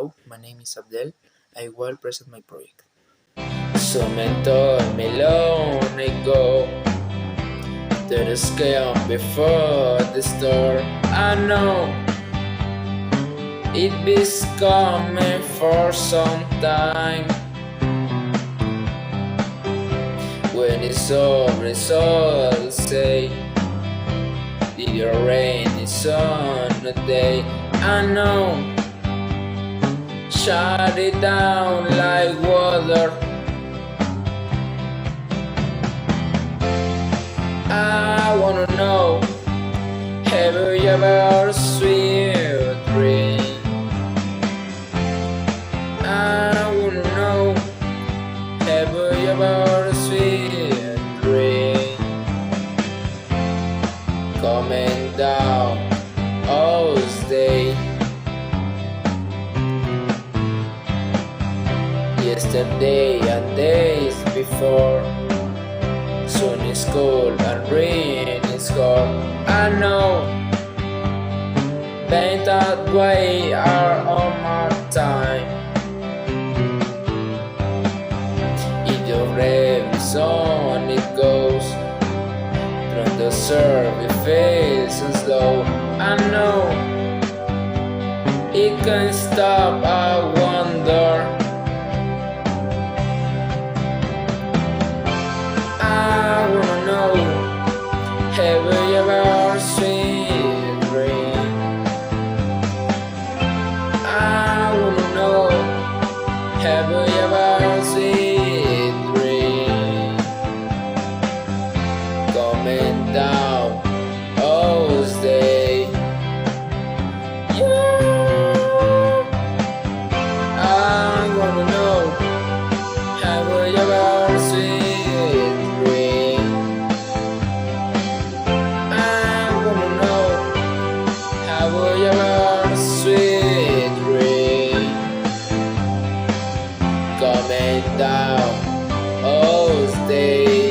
Hello, my name is Abdel. I will present my project. Someone told me long ago that the scale before the storm. I know it be coming for some time. When it's all say the rain is on the day. I know, shut it down like water. I wanna know, have you ever sweet dream? I wanna know, have you ever sweet dream? Coming down all day. Yesterday and days before, sun is cold and rain is cold. I know, paint that way are on my time. If your rave is on, it goes from the surface and slow. I know, it can stop, I wonder. I wanna know, have you ever seen rain? I wanna know, have you ever seen rain? Coming down all day. Yeah. I wanna know, have you ever seen sweet rain? Coming down all day.